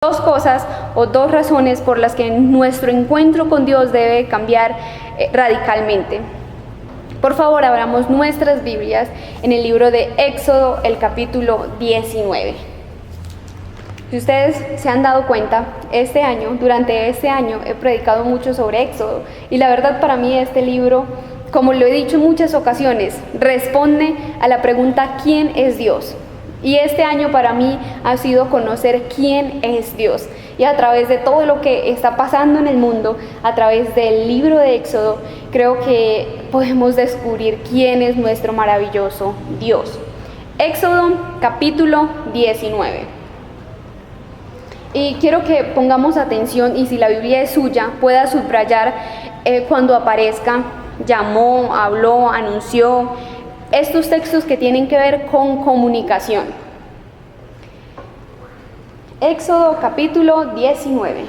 Dos cosas o dos razones por las que nuestro encuentro con Dios debe cambiar radicalmente. Por favor, abramos nuestras Biblias en el libro de Éxodo, el capítulo 19. Si ustedes se han dado cuenta, durante este año he predicado mucho sobre Éxodo, y la verdad para mí este libro, como lo he dicho en muchas ocasiones, responde a la pregunta ¿quién es Dios? Y este año para mí ha sido conocer quién es Dios. Y a través de todo lo que está pasando en el mundo, a través del libro de Éxodo, creo que podemos descubrir quién es nuestro maravilloso Dios. Éxodo capítulo 19. Y quiero que pongamos atención, y si la Biblia es suya, pueda subrayar cuando aparezca, llamó, habló, anunció, estos textos que tienen que ver con comunicación. Éxodo capítulo 19.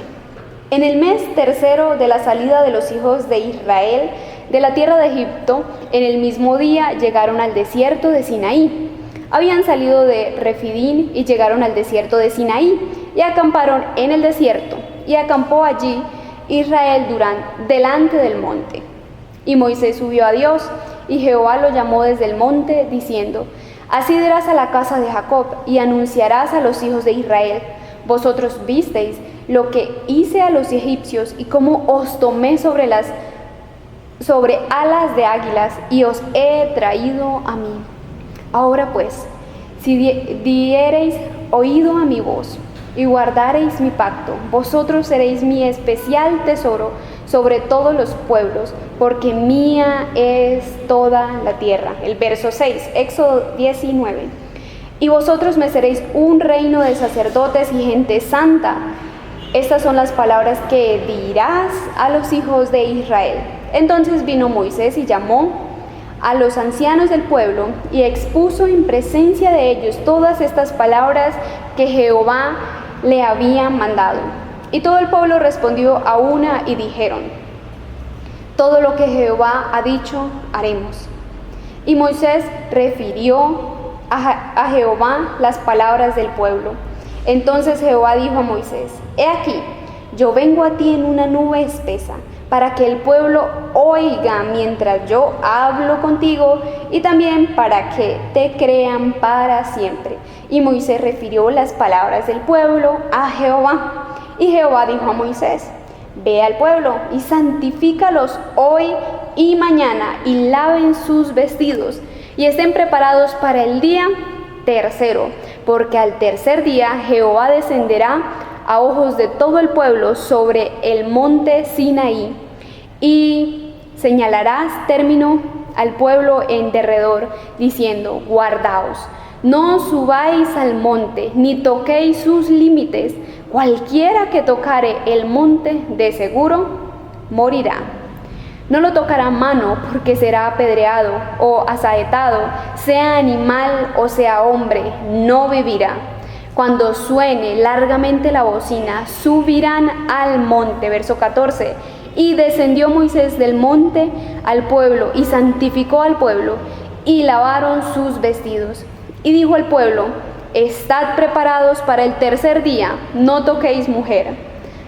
En el mes tercero de la salida de los hijos de Israel de la tierra de Egipto, en el mismo día llegaron al desierto de Sinaí. Habían salido de Refidín y llegaron al desierto de Sinaí y acamparon en el desierto, y acampó allí Israel delante del monte. Y Moisés subió a Dios, y Jehová lo llamó desde el monte, diciendo: Así dirás a la casa de Jacob, y anunciarás a los hijos de Israel: Vosotros visteis lo que hice a los egipcios, y cómo os tomé sobre alas de águilas, y os he traído a mí. Ahora pues, si diereis oído a mi voz, y guardareis mi pacto, vosotros seréis mi especial tesoro sobre todos los pueblos, porque mía es toda la tierra. El verso 6, Éxodo 19. Y vosotros me seréis un reino de sacerdotes y gente santa. Estas son las palabras que dirás a los hijos de Israel. Entonces vino Moisés y llamó a los ancianos del pueblo y expuso en presencia de ellos todas estas palabras que Jehová le había mandado. Y todo el pueblo respondió a una y dijeron: Todo lo que Jehová ha dicho, haremos. Y Moisés refirió a Jehová las palabras del pueblo. Entonces Jehová dijo a Moisés: He aquí, yo vengo a ti en una nube espesa, para que el pueblo oiga mientras yo hablo contigo, y también para que te crean para siempre. Y Moisés refirió las palabras del pueblo a Jehová. Y Jehová dijo a Moisés: Ve al pueblo y santifícalos hoy y mañana, y laven sus vestidos, y estén preparados para el día tercero, porque al tercer día Jehová descenderá a ojos de todo el pueblo sobre el monte Sinaí, y señalarás término al pueblo en derredor, diciendo: Guardaos, no subáis al monte, ni toquéis sus límites. Cualquiera que tocare el monte, de seguro morirá. No lo tocará mano, porque será apedreado o asaetado, sea animal o sea hombre, no vivirá. Cuando suene largamente la bocina, subirán al monte. Verso 14. Y descendió Moisés del monte al pueblo, y santificó al pueblo, y lavaron sus vestidos. Y dijo al pueblo: Estad preparados para el tercer día, no toquéis mujer.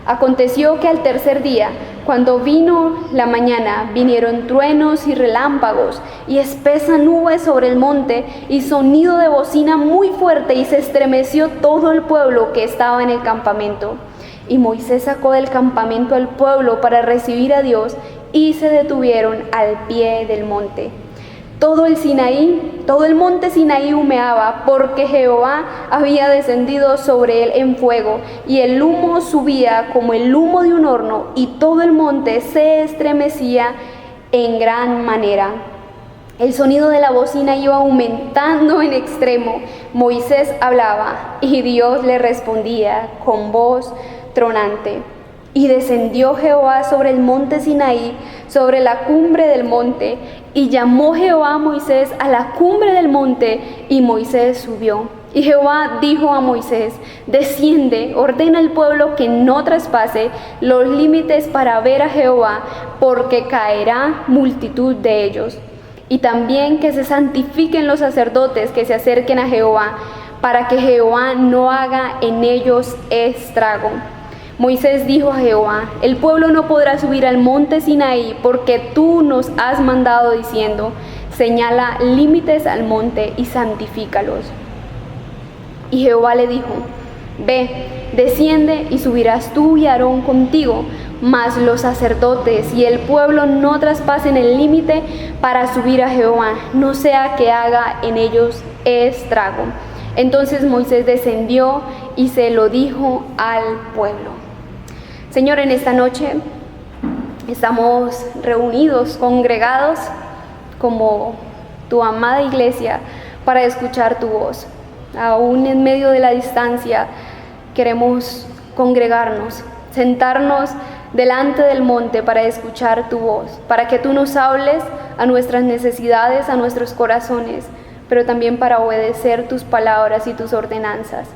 Aconteció que al tercer día, cuando vino la mañana, vinieron truenos y relámpagos, y espesa nube sobre el monte, y sonido de bocina muy fuerte, y se estremeció todo el pueblo que estaba en el campamento. Y Moisés sacó del campamento al pueblo para recibir a Dios, y se detuvieron al pie del monte. Todo el monte Sinaí humeaba, porque Jehová había descendido sobre él en fuego, y el humo subía como el humo de un horno, y todo el monte se estremecía en gran manera. El sonido de la bocina iba aumentando en extremo. Moisés hablaba, y Dios le respondía con voz tronante. Y descendió Jehová sobre el monte Sinaí, sobre la cumbre del monte, y llamó Jehová a Moisés a la cumbre del monte, y Moisés subió. Y Jehová dijo a Moisés: Desciende, ordena al pueblo que no traspase los límites para ver a Jehová, porque caerá multitud de ellos. Y también que se santifiquen los sacerdotes que se acerquen a Jehová, para que Jehová no haga en ellos estrago. Moisés dijo a Jehová: el pueblo no podrá subir al monte Sinaí, porque tú nos has mandado diciendo: señala límites al monte y santifícalos. Y Jehová le dijo: ve, desciende y subirás tú y Aarón contigo, mas los sacerdotes y el pueblo no traspasen el límite para subir a Jehová, no sea que haga en ellos estrago. Entonces Moisés descendió y se lo dijo al pueblo. Señor, en esta noche estamos reunidos, congregados como tu amada iglesia para escuchar tu voz. Aún en medio de la distancia queremos congregarnos, sentarnos delante del monte para escuchar tu voz, para que tú nos hables a nuestras necesidades, a nuestros corazones, pero también para obedecer tus palabras y tus ordenanzas.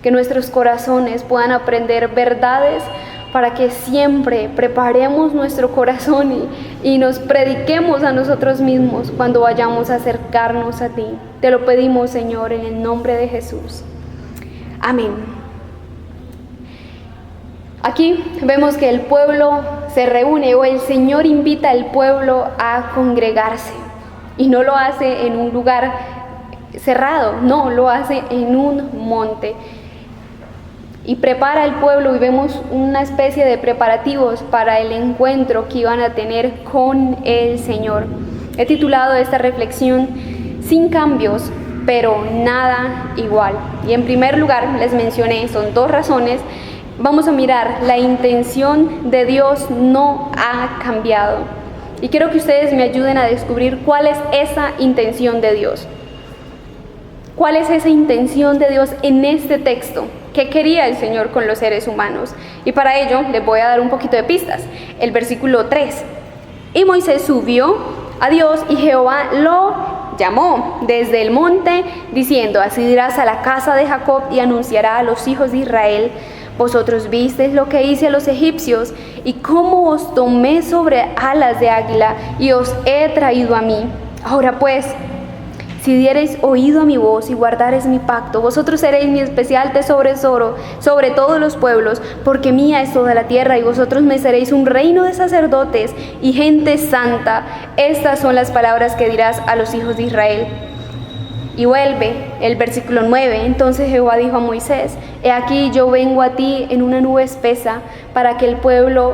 Que nuestros corazones puedan aprender verdades para que siempre preparemos nuestro corazón y nos prediquemos a nosotros mismos cuando vayamos a acercarnos a ti. Te lo pedimos, Señor, en el nombre de Jesús. Amén. Aquí vemos que el pueblo se reúne, o el Señor invita al pueblo a congregarse, y no lo hace en un lugar cerrado, no, lo hace en un monte. Y prepara al pueblo, y vemos una especie de preparativos para el encuentro que iban a tener con el Señor. He titulado esta reflexión: sin cambios, pero nada igual. Y en primer lugar, les mencioné, son dos razones. Vamos a mirar, la intención de Dios no ha cambiado. Y quiero que ustedes me ayuden a descubrir cuál es esa intención de Dios. ¿Cuál es esa intención de Dios en este texto? ¿Qué quería el Señor con los seres humanos? Y para ello les voy a dar un poquito de pistas. El versículo 3. Y Moisés subió a Dios y Jehová lo llamó desde el monte, diciendo: así dirás a la casa de Jacob y anunciará a los hijos de Israel: vosotros visteis lo que hice a los egipcios, y cómo os tomé sobre alas de águila, y os he traído a mí. Ahora pues, si diereis oído a mi voz y guardareis mi pacto, vosotros seréis mi especial tesoro sobre todos los pueblos, porque mía es toda la tierra, y vosotros me seréis un reino de sacerdotes y gente santa. Estas son las palabras que dirás a los hijos de Israel. Y vuelve el versículo 9. Entonces Jehová dijo a Moisés: he aquí yo vengo a ti en una nube espesa, para que el pueblo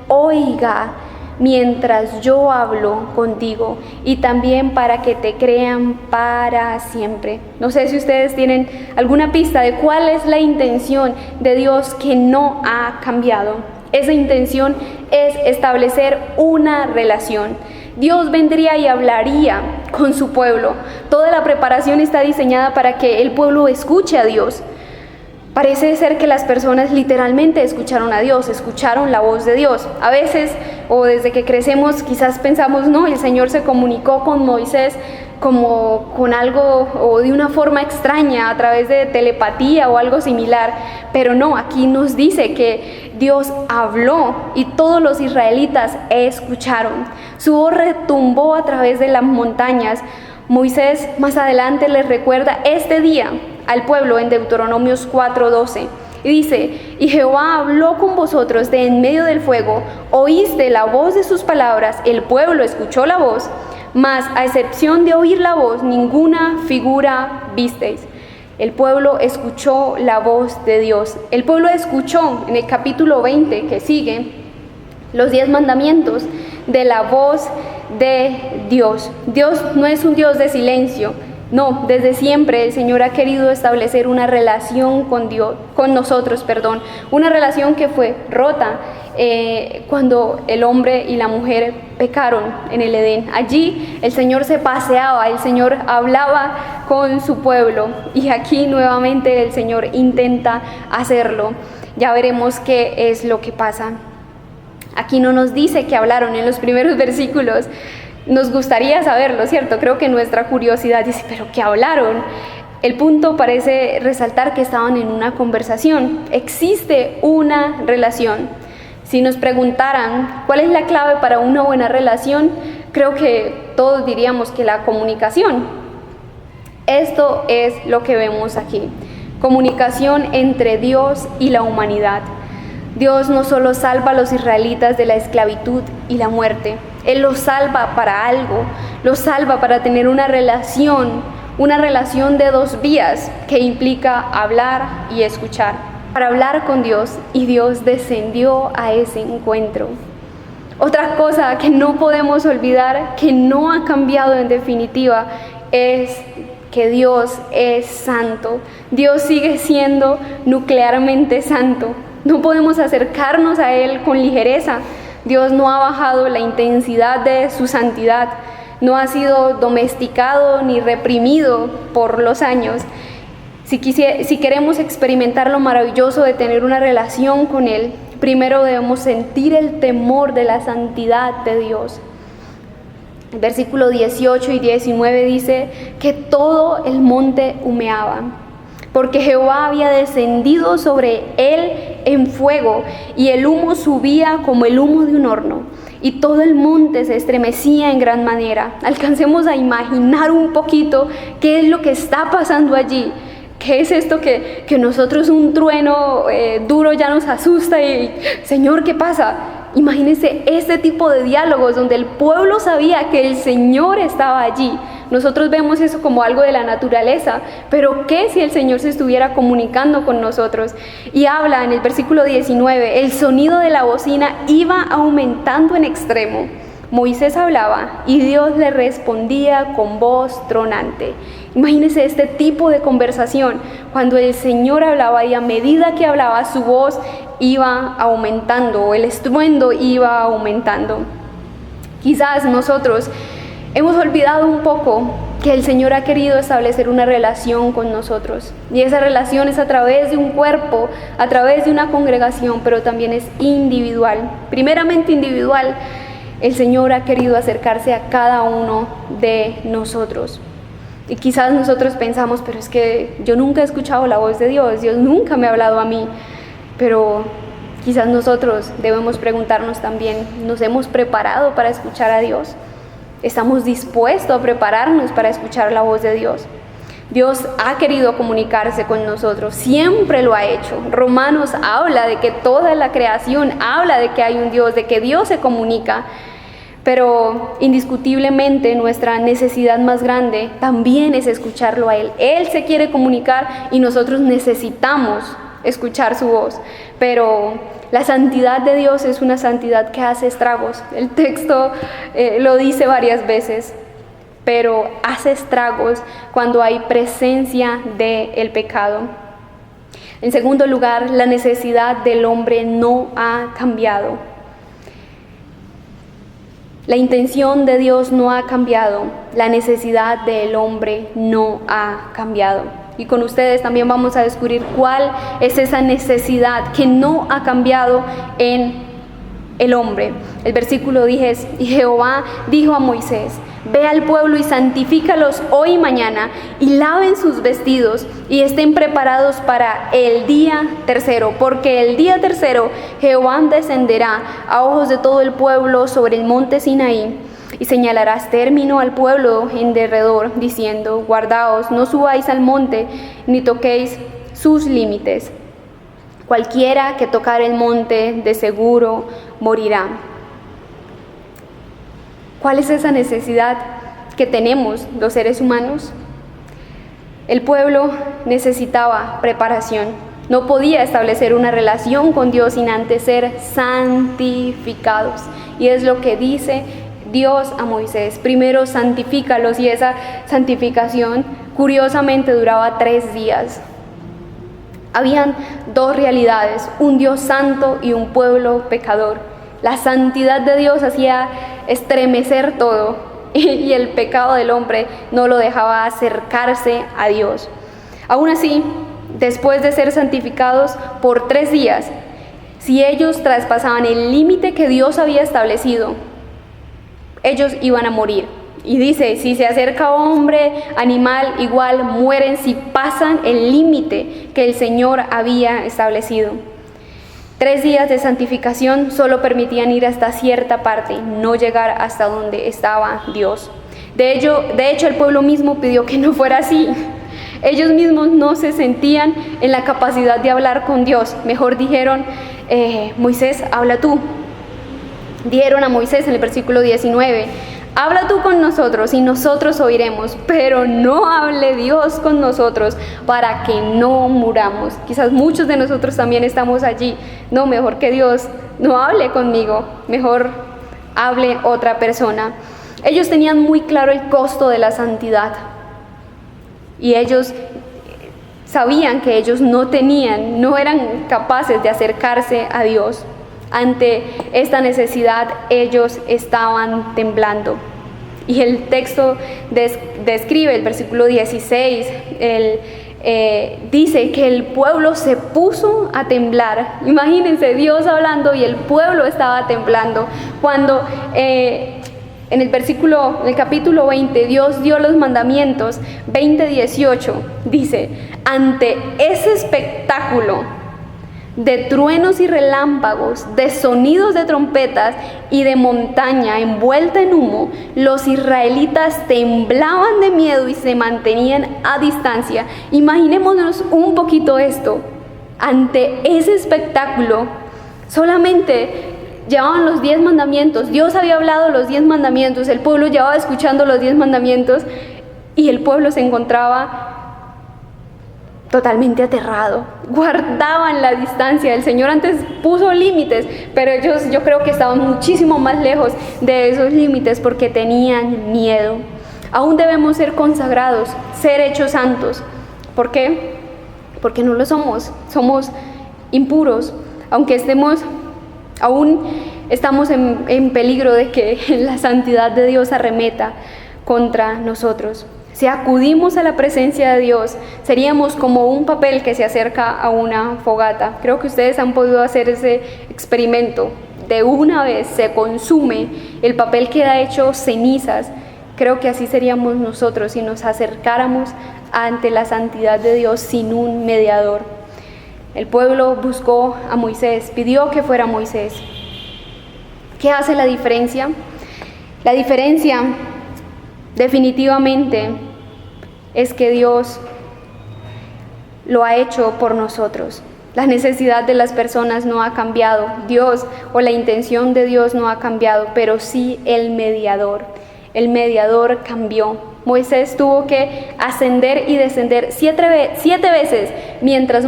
oiga mientras yo hablo contigo, y también para que te crean para siempre. No sé si ustedes tienen alguna pista de cuál es la intención de Dios que no ha cambiado. Esa intención es establecer una relación. Dios vendría y hablaría con su pueblo. Toda la preparación está diseñada para que el pueblo escuche a Dios. Parece ser que las personas literalmente escucharon a Dios, escucharon la voz de Dios. A veces, o desde que crecemos, quizás pensamos: no, el Señor se comunicó con Moisés como con algo, o de una forma extraña, a través de telepatía o algo similar. Pero no, aquí nos dice que Dios habló y todos los israelitas escucharon. Su voz retumbó a través de las montañas. Moisés más adelante les recuerda este día al pueblo en Deuteronomios 4:12. Y dice: y Jehová habló con vosotros de en medio del fuego, oíste la voz de sus palabras, el pueblo escuchó la voz, mas a excepción de oír la voz, ninguna figura visteis. El pueblo escuchó la voz de Dios. El pueblo escuchó en el capítulo 20 que sigue los 10 mandamientos de la voz de Dios. Dios no es un Dios de silencio. No, desde siempre el Señor ha querido establecer una relación con nosotros, una relación que fue rota cuando el hombre y la mujer pecaron en el Edén. Allí el Señor se paseaba, el Señor hablaba con su pueblo, y aquí nuevamente el Señor intenta hacerlo. Ya veremos qué es lo que pasa. Aquí no nos dice que hablaron en los primeros versículos. Nos gustaría saberlo, ¿cierto? Creo que nuestra curiosidad dice: ¿pero qué hablaron? El punto parece resaltar que estaban en una conversación. Existe una relación. Si nos preguntaran cuál es la clave para una buena relación, creo que todos diríamos que la comunicación. Esto es lo que vemos aquí. Comunicación entre Dios y la humanidad. Dios no solo salva a los israelitas de la esclavitud y la muerte, Él los salva para algo, los salva para tener una relación de dos vías que implica hablar y escuchar. Para hablar con Dios, y Dios descendió a ese encuentro. Otra cosa que no podemos olvidar, que no ha cambiado en definitiva, es que Dios es santo. Dios sigue siendo nuclearmente santo. No podemos acercarnos a Él con ligereza. Dios no ha bajado la intensidad de su santidad, no ha sido domesticado ni reprimido por los años. Si queremos experimentar lo maravilloso de tener una relación con Él, primero debemos sentir el temor de la santidad de Dios. El versículo 18 y 19 dice que todo el monte humeaba, porque Jehová había descendido sobre él en fuego, y el humo subía como el humo de un horno, y todo el monte se estremecía en gran manera. Alcancemos a imaginar un poquito qué es lo que está pasando allí. ¿Qué es esto que nosotros un trueno duro ya nos asusta y, Señor, ¿qué pasa? Imagínense este tipo de diálogos donde el pueblo sabía que el Señor estaba allí. Nosotros vemos eso como algo de la naturaleza, pero ¿qué si el Señor se estuviera comunicando con nosotros? Y habla en el versículo 19, el sonido de la bocina iba aumentando en extremo. Moisés hablaba y Dios le respondía con voz tronante. Imagínense este tipo de conversación, cuando el Señor hablaba y a medida que hablaba su voz iba aumentando, el estruendo iba aumentando. Quizás nosotros hemos olvidado un poco que el Señor ha querido establecer una relación con nosotros, y esa relación es a través de un cuerpo, a través de una congregación, pero también es individual. Primeramente individual, el Señor ha querido acercarse a cada uno de nosotros. Y quizás nosotros pensamos, pero es que yo nunca he escuchado la voz de Dios, Dios nunca me ha hablado a mí. Pero quizás nosotros debemos preguntarnos también, ¿nos hemos preparado para escuchar a Dios? ¿Estamos dispuestos a prepararnos para escuchar la voz de Dios? Dios ha querido comunicarse con nosotros, siempre lo ha hecho. Romanos habla de que toda la creación habla de que hay un Dios, de que Dios se comunica. Pero indiscutiblemente nuestra necesidad más grande también es escucharlo a Él. Él se quiere comunicar y nosotros necesitamos escuchar su voz. Pero la santidad de Dios es una santidad que hace estragos. El texto lo dice varias veces, pero hace estragos cuando hay presencia del pecado. En segundo lugar, la necesidad del hombre no ha cambiado. La intención de Dios no ha cambiado, la necesidad del hombre no ha cambiado. Y con ustedes también vamos a descubrir cuál es esa necesidad que no ha cambiado en el hombre. El versículo 10, y Jehová dijo a Moisés, ve al pueblo y santifícalos hoy y mañana, y laven sus vestidos, y estén preparados para el día tercero, porque el día tercero Jehová descenderá a ojos de todo el pueblo sobre el monte Sinaí, y señalarás término al pueblo en derredor, diciendo, guardaos, no subáis al monte, ni toquéis sus límites. Cualquiera que tocar el monte, de seguro morirá. ¿Cuál es esa necesidad que tenemos los seres humanos? El pueblo necesitaba preparación. No podía establecer una relación con Dios sin antes ser santificados. Y es lo que dice Dios a Moisés. Primero santifícalos, y esa santificación curiosamente duraba 3 días. Habían 2 realidades, un Dios santo y un pueblo pecador. La santidad de Dios hacía estremecer todo y el pecado del hombre no lo dejaba acercarse a Dios. Aún así, después de ser santificados por 3 días, si ellos traspasaban el límite que Dios había establecido, ellos iban a morir. Y dice, si se acerca hombre, animal, igual mueren si pasan el límite que el Señor había establecido. 3 días de santificación solo permitían ir hasta cierta parte, no llegar hasta donde estaba Dios. De hecho, el pueblo mismo pidió que no fuera así. Ellos mismos no se sentían en la capacidad de hablar con Dios. Mejor dijeron, Moisés, habla tú. Dijeron a Moisés en el versículo 19, habla tú con nosotros y nosotros oiremos, pero no hable Dios con nosotros para que no muramos. Quizás muchos de nosotros también estamos allí. No, mejor que Dios no hable conmigo, mejor hable otra persona. Ellos tenían muy claro el costo de la santidad y ellos sabían que ellos no eran capaces de acercarse a Dios. Ante esta necesidad ellos estaban temblando. Y el texto describe, el versículo 16, dice que el pueblo se puso a temblar. Imagínense, Dios hablando y el pueblo estaba temblando. Cuando en el capítulo 20, Dios dio los mandamientos, 20:18, dice, ante ese espectáculo de truenos y relámpagos, de sonidos de trompetas y de montaña envuelta en humo, los israelitas temblaban de miedo y se mantenían a distancia. Imaginémonos un poquito esto. Ante ese espectáculo, solamente llevaban los 10 mandamientos. Dios había hablado los 10 mandamientos, el pueblo llevaba escuchando los 10 mandamientos y el pueblo se encontraba totalmente aterrado, guardaban la distancia. El Señor antes puso límites, pero ellos yo creo que estaban muchísimo más lejos de esos límites porque tenían miedo. Aún debemos ser consagrados, ser hechos santos. ¿Por qué? Porque no lo somos impuros, aunque aún estamos en peligro de que la santidad de Dios arremeta contra nosotros. Si acudimos a la presencia de Dios, seríamos como un papel que se acerca a una fogata. Creo que ustedes han podido hacer ese experimento. De una vez se consume, el papel queda hecho cenizas. Creo que así seríamos nosotros si nos acercáramos ante la santidad de Dios sin un mediador. El pueblo buscó a Moisés, pidió que fuera Moisés. ¿Qué hace la diferencia? La diferencia definitivamente es que Dios lo ha hecho por nosotros. La necesidad de las personas no ha cambiado. Dios o la intención de Dios no ha cambiado, pero sí el mediador. El mediador cambió. Moisés tuvo que ascender y descender siete veces mientras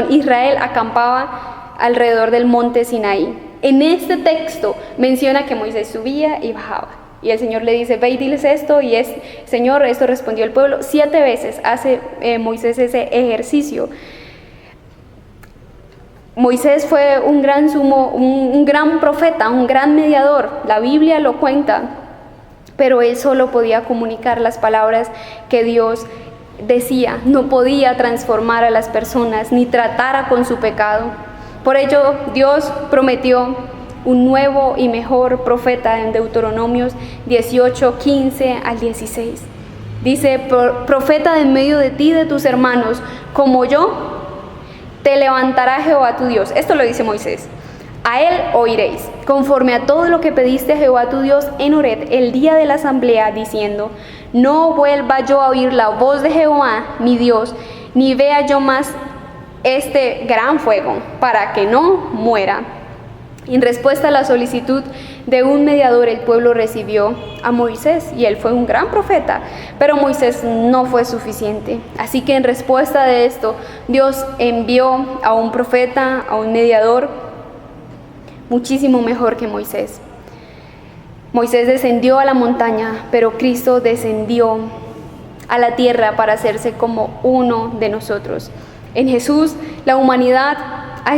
Israel acampaba alrededor del monte Sinaí. En este texto menciona que Moisés subía y bajaba. Y el Señor le dice, ve y diles esto, y Señor, esto respondió el pueblo. 7 veces hace Moisés ese ejercicio. Moisés fue un gran profeta, un gran mediador. La Biblia lo cuenta, pero él solo podía comunicar las palabras que Dios decía. No podía transformar a las personas, ni tratara con su pecado. Por ello, Dios prometió un nuevo y mejor profeta en Deuteronomios 18, 15 al 16. Dice, profeta de en medio de ti y de tus hermanos, como yo, te levantará Jehová tu Dios. Esto lo dice Moisés. A él oiréis, conforme a todo lo que pediste a Jehová tu Dios en Horeb, el día de la asamblea, diciendo, no vuelva yo a oír la voz de Jehová, mi Dios, ni vea yo más este gran fuego, para que no muera. En respuesta a la solicitud de un mediador, el pueblo recibió a Moisés y él fue un gran profeta, pero Moisés no fue suficiente. Así que en respuesta de esto, Dios envió a un profeta, a un mediador, muchísimo mejor que Moisés. Moisés descendió a la montaña, pero Cristo descendió a la tierra para hacerse como uno de nosotros. En Jesús, la humanidad ha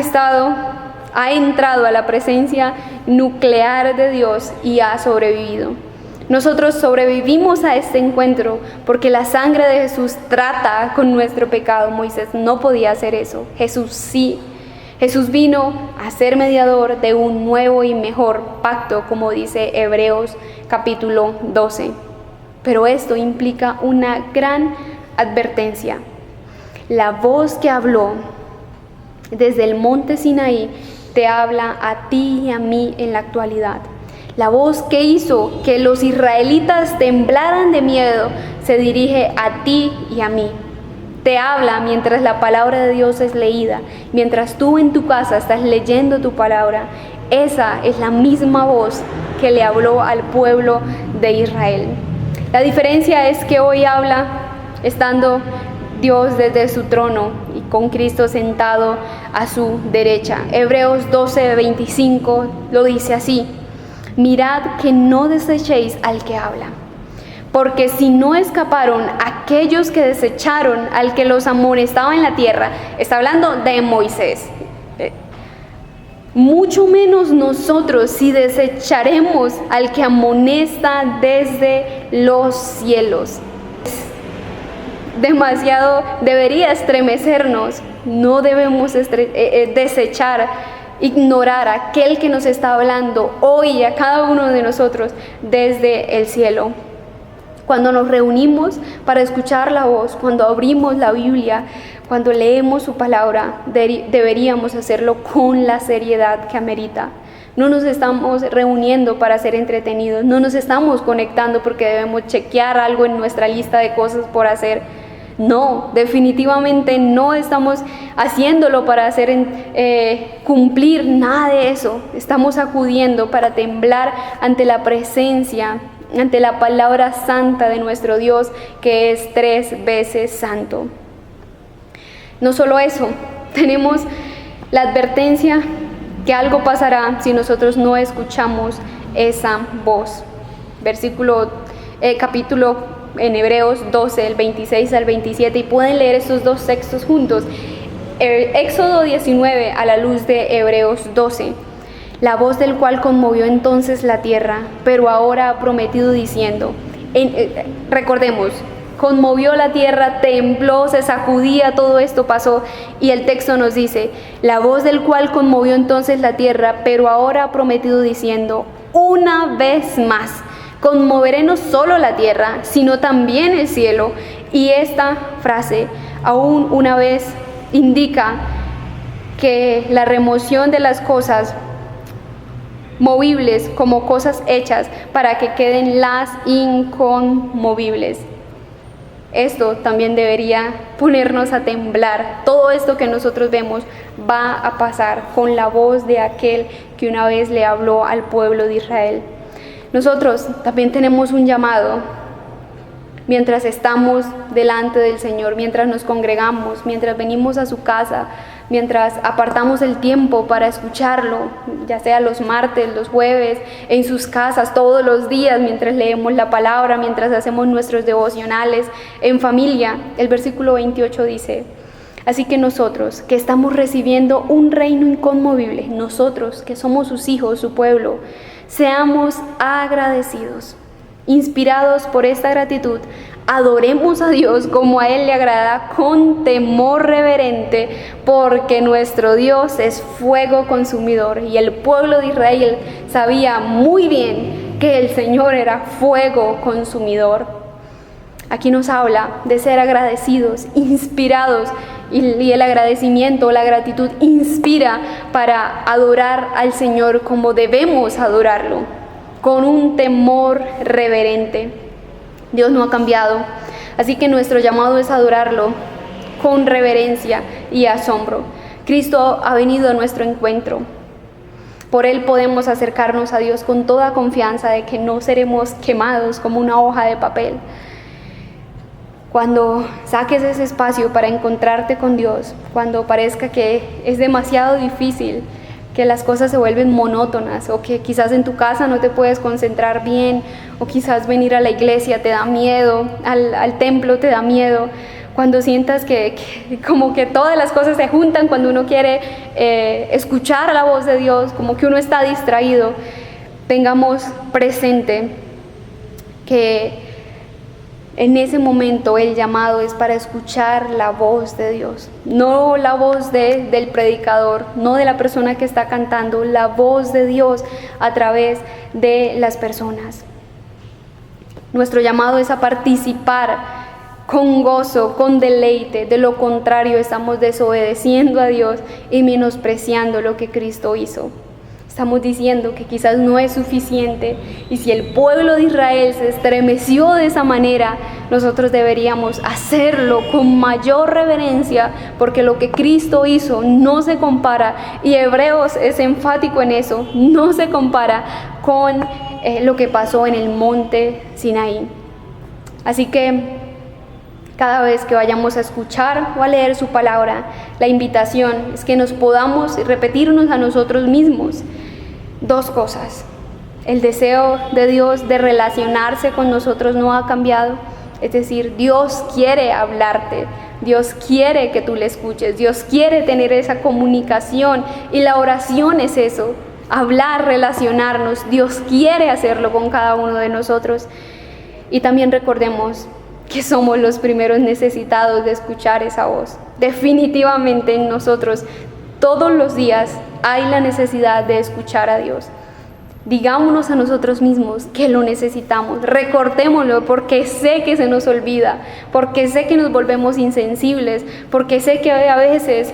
entrado a la presencia nuclear de Dios y ha sobrevivido. Nosotros sobrevivimos a este encuentro porque la sangre de Jesús trata con nuestro pecado. Moisés no podía hacer eso, Jesús sí. Jesús vino a ser mediador de un nuevo y mejor pacto, como dice Hebreos capítulo 12. Pero esto implica una gran advertencia. La voz que habló desde el monte Sinaí te habla a ti y a mí en la actualidad. La voz que hizo que los israelitas temblaran de miedo se dirige a ti y a mí. Te habla mientras la palabra de Dios es leída, mientras tú en tu casa estás leyendo tu palabra. Esa es la misma voz que le habló al pueblo de Israel. La diferencia es que hoy habla estando Dios desde su trono y con Cristo sentado a su derecha. Hebreos 12:25 lo dice así: mirad que no desechéis al que habla. Porque si no escaparon aquellos que desecharon al que los amonestaba en la tierra, está hablando de Moisés, mucho menos nosotros si desecharemos al que amonesta desde los cielos. Demasiado debería estremecernos. No debemos desechar, ignorar a aquel que nos está hablando hoy a cada uno de nosotros desde el cielo. Cuando nos reunimos para escuchar la voz, cuando abrimos la Biblia, cuando leemos su palabra, deberíamos hacerlo con la seriedad que amerita. No nos estamos reuniendo para ser entretenidos, no nos estamos conectando porque debemos chequear algo en nuestra lista de cosas por hacer. No, definitivamente no estamos haciéndolo para cumplir nada de eso. Estamos acudiendo para temblar ante la presencia, ante la palabra santa de nuestro Dios, que es 3 veces santo. No solo eso, tenemos la advertencia que algo pasará si nosotros no escuchamos esa voz. Capítulo en Hebreos 12, el 26 al 27, y pueden leer estos dos textos juntos. Éxodo 19 a la luz de Hebreos 12. La voz del cual conmovió entonces la tierra, pero ahora ha prometido diciendo, recordemos, conmovió la tierra, tembló, se sacudía, todo esto pasó, y el texto nos dice, la voz del cual conmovió entonces la tierra, pero ahora ha prometido diciendo, una vez más, conmoveré no solo la tierra, sino también el cielo. Y esta frase, aún una vez, indica que la remoción de las cosas movibles como cosas hechas para que queden las inconmovibles. Esto también debería ponernos a temblar. Todo esto que nosotros vemos va a pasar con la voz de aquel que una vez le habló al pueblo de Israel. Nosotros también tenemos un llamado mientras estamos delante del Señor, mientras nos congregamos, mientras venimos a su casa, mientras apartamos el tiempo para escucharlo, ya sea los martes, los jueves, en sus casas, todos los días, mientras leemos la palabra, mientras hacemos nuestros devocionales, en familia. El versículo 28 dice, así que nosotros que estamos recibiendo un reino inconmovible, nosotros que somos sus hijos, su pueblo, seamos agradecidos. Inspirados por esta gratitud, adoremos a Dios como a Él le agrada, con temor reverente, porque nuestro Dios es fuego consumidor. Y el pueblo de Israel sabía muy bien que el Señor era fuego consumidor. Aquí nos habla de ser agradecidos, inspirados, y el agradecimiento, la gratitud inspira para adorar al Señor como debemos adorarlo, con un temor reverente. Dios no ha cambiado, así que nuestro llamado es adorarlo con reverencia y asombro. Cristo ha venido a nuestro encuentro. Por Él podemos acercarnos a Dios con toda confianza de que no seremos quemados como una hoja de papel. Cuando saques ese espacio para encontrarte con Dios, cuando parezca que es demasiado difícil, que las cosas se vuelven monótonas, o que quizás en tu casa no te puedes concentrar bien, o quizás venir a la iglesia te da miedo, al templo te da miedo, cuando sientas que como que todas las cosas se juntan, cuando uno quiere escuchar la voz de Dios, como que uno está distraído, tengamos presente que en ese momento el llamado es para escuchar la voz de Dios, no la voz del predicador, no de la persona que está cantando, la voz de Dios a través de las personas. Nuestro llamado es a participar con gozo, con deleite. De lo contrario, estamos desobedeciendo a Dios y menospreciando lo que Cristo hizo. Estamos diciendo que quizás no es suficiente, y si el pueblo de Israel se estremeció de esa manera, nosotros deberíamos hacerlo con mayor reverencia, porque lo que Cristo hizo no se compara, y Hebreos es enfático en eso, no se compara con lo que pasó en el monte Sinaí. Así que cada vez que vayamos a escuchar o a leer su palabra, la invitación es que nos podamos repetirnos a nosotros mismos dos cosas. El deseo de Dios de relacionarse con nosotros no ha cambiado. Es decir, Dios quiere hablarte, Dios quiere que tú le escuches, Dios quiere tener esa comunicación, y la oración es eso, hablar, relacionarnos. Dios quiere hacerlo con cada uno de nosotros. Y también recordemos que somos los primeros necesitados de escuchar esa voz. Definitivamente en nosotros todos los días hay la necesidad de escuchar a Dios. Digámonos a nosotros mismos que lo necesitamos, recordémoslo, porque sé que se nos olvida, porque sé que nos volvemos insensibles, porque sé que a veces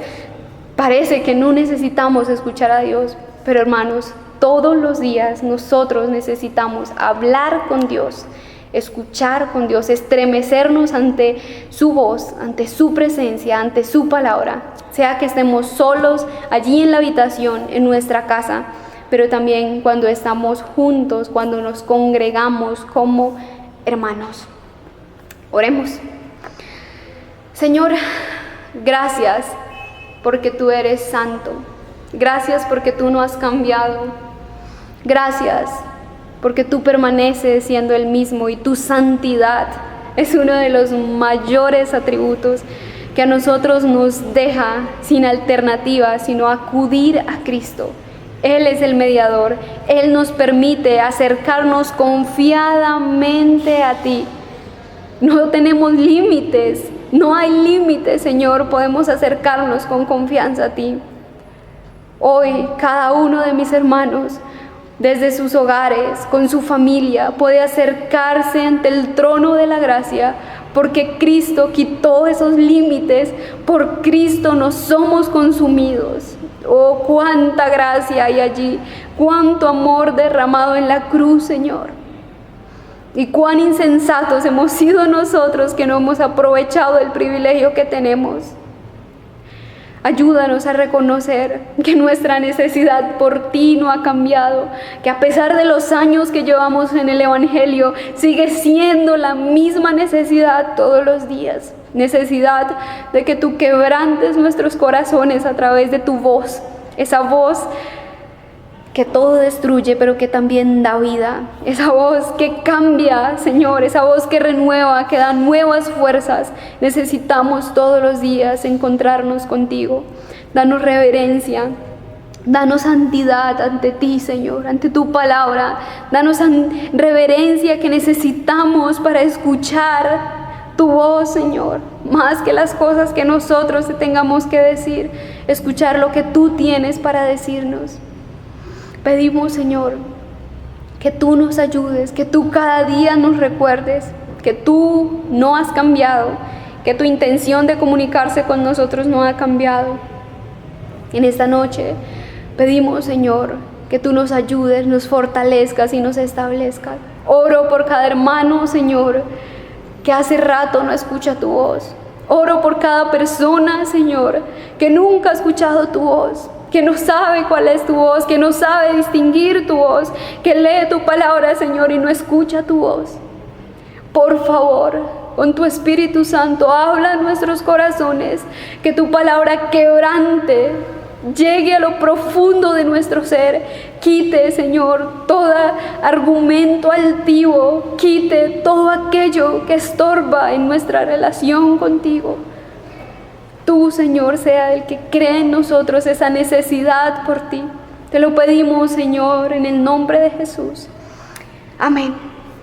parece que no necesitamos escuchar a Dios. Pero hermanos, todos los días nosotros necesitamos hablar con Dios, escuchar con Dios, estremecernos ante su voz, ante su presencia, ante su palabra, sea que estemos solos allí en la habitación, en nuestra casa, pero también cuando estamos juntos, cuando nos congregamos como hermanos. Oremos. Señor, gracias porque tú eres santo, gracias porque tú no has cambiado, gracias porque tú permaneces siendo el mismo, y tu santidad es uno de los mayores atributos que a nosotros nos deja sin alternativa, sino acudir a Cristo. Él es el mediador, Él nos permite acercarnos confiadamente a ti. No tenemos límites, no hay límites, Señor, podemos acercarnos con confianza a ti. Hoy cada uno de mis hermanos, desde sus hogares, con su familia, puede acercarse ante el trono de la gracia, porque Cristo quitó esos límites, por Cristo no somos consumidos. Oh, cuánta gracia hay allí, cuánto amor derramado en la cruz, Señor. Y cuán insensatos hemos sido nosotros que no hemos aprovechado el privilegio que tenemos. Ayúdanos a reconocer que nuestra necesidad por ti no ha cambiado, que a pesar de los años que llevamos en el Evangelio, sigue siendo la misma necesidad todos los días. Necesidad de que tú quebrantes nuestros corazones a través de tu voz, esa voz que todo destruye, pero que también da vida, esa voz que cambia, Señor, esa voz que renueva, que da nuevas fuerzas. Necesitamos todos los días encontrarnos contigo. Danos reverencia, danos santidad ante ti, Señor, ante tu palabra. Danos reverencia que necesitamos para escuchar tu voz, Señor, más que las cosas que nosotros te tengamos que decir, escuchar lo que tú tienes para decirnos. Pedimos, Señor, que tú nos ayudes, que tú cada día nos recuerdes que tú no has cambiado, que tu intención de comunicarse con nosotros no ha cambiado. En esta noche pedimos, Señor, que tú nos ayudes, nos fortalezcas y nos establezcas. Oro por cada hermano, Señor, que hace rato no escucha tu voz. Oro por cada persona, Señor, que nunca ha escuchado tu voz, que no sabe cuál es tu voz, que no sabe distinguir tu voz, que lee tu palabra, Señor, y no escucha tu voz. Por favor, con tu Espíritu Santo, habla en nuestros corazones, que tu palabra quebrante, llegue a lo profundo de nuestro ser, quite, Señor, todo argumento altivo, quite todo aquello que estorba en nuestra relación contigo. Tú, Señor, sea el que cree en nosotros esa necesidad por ti. Te lo pedimos, Señor, en el nombre de Jesús. Amén.